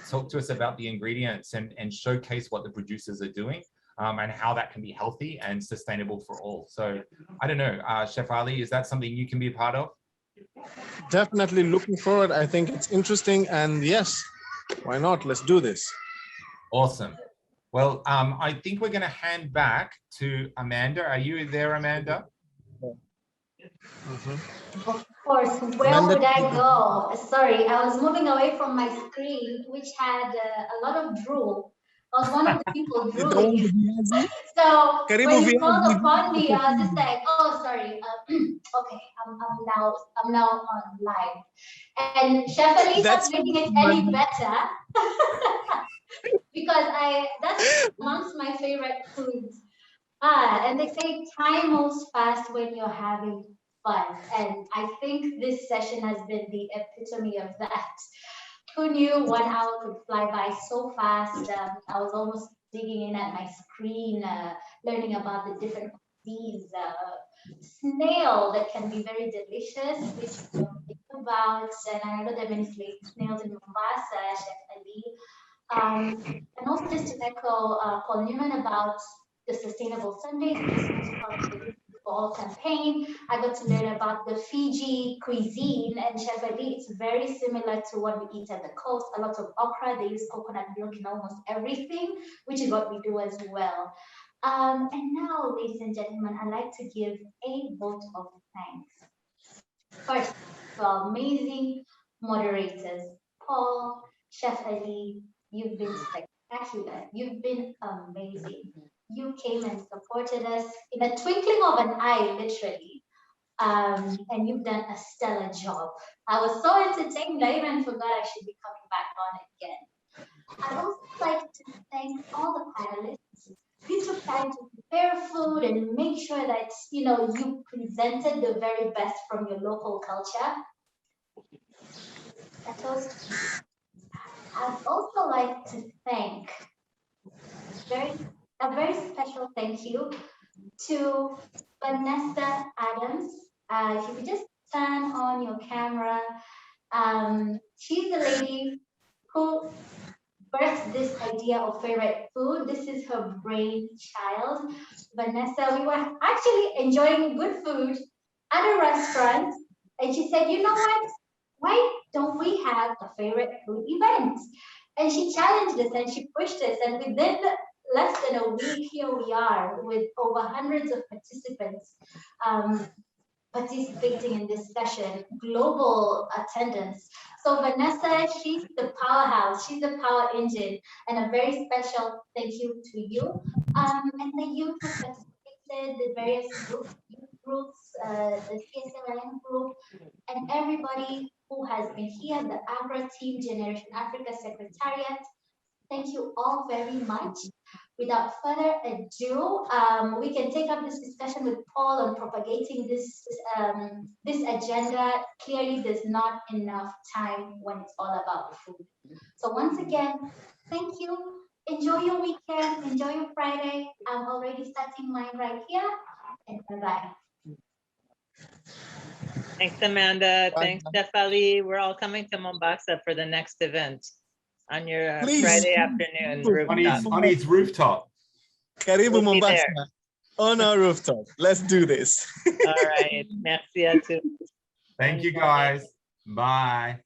Talk to us about the ingredients and showcase what the producers are doing and how that can be healthy and sustainable for all. So I don't know, Chef Ali, is that something you can be a part of? Definitely looking forward. I think it's interesting, and yes, why not? Let's do this. Awesome. Well, I think we're going to hand back to Amanda. Are you there, Amanda? Of course, where would I go? Sorry, I was moving away from my screen, which had a lot of drool. I was one of the people drooling. So when you called upon me, I was just like, oh, sorry. Okay, I'm now on live. And Chef Ali not making it any better because that's amongst my favorite foods. And they say time moves fast when you're having fun. And I think this session has been the epitome of that. Who knew 1 hour could fly by so fast? I was almost digging in at my screen, learning about the different cuisines. Snail that can be very delicious, which we don't think about. And I know there are many snails in Mombasa, Chef Ali. And also just to echo Paul Newman about the Sustainable Sundays, which is part of the fall campaign. I got to learn about the Fiji cuisine, and Chef Ali, it's very similar to what we eat at the coast. A lot of okra, they use coconut milk in almost everything, which is what we do as well. And now, ladies and gentlemen, I'd like to give a vote of thanks. First, to our amazing moderators, Paul, Chef Ali, you've been spectacular. You've been amazing. You came and supported us in a twinkling of an eye, literally. And you've done a stellar job. I was so entertained, I even forgot I should be coming back on again. I'd also like to thank all the panelists. You took time to prepare food and make sure that you presented the very best from your local culture. I'd also like to thank a very special thank you to Vanessa Adams. If you could just turn on your camera. She's the lady who birthed this idea of favorite food. This is her brainchild. Vanessa, we were actually enjoying good food at a restaurant, and she said, you know what? Why don't we have a favorite food event? And she challenged us and she pushed us, and within less than a week, here we are with over hundreds of participants participating in this session, global attendance. So Vanessa, she's the powerhouse, she's the power engine, and a very special thank you to you. And the youth who participated, the various groups, the CSLN group, and everybody who has been here, the AGRA team, Generation Africa Secretariat. Thank you all very much. Without further ado, we can take up this discussion with Paul on propagating this agenda. Clearly, there's not enough time when it's all about food. So once again, thank you. Enjoy your weekend. Enjoy your Friday. I'm already starting mine right here. And bye-bye. Thanks, Amanda. Thanks, Chef Ali. We're all coming to Mombasa for the next event on your Friday afternoon rooftop. On its rooftop. Karibu Mombasa. On our rooftop. Let's do this. All right. Merci à tous. Thank you, guys. Bye.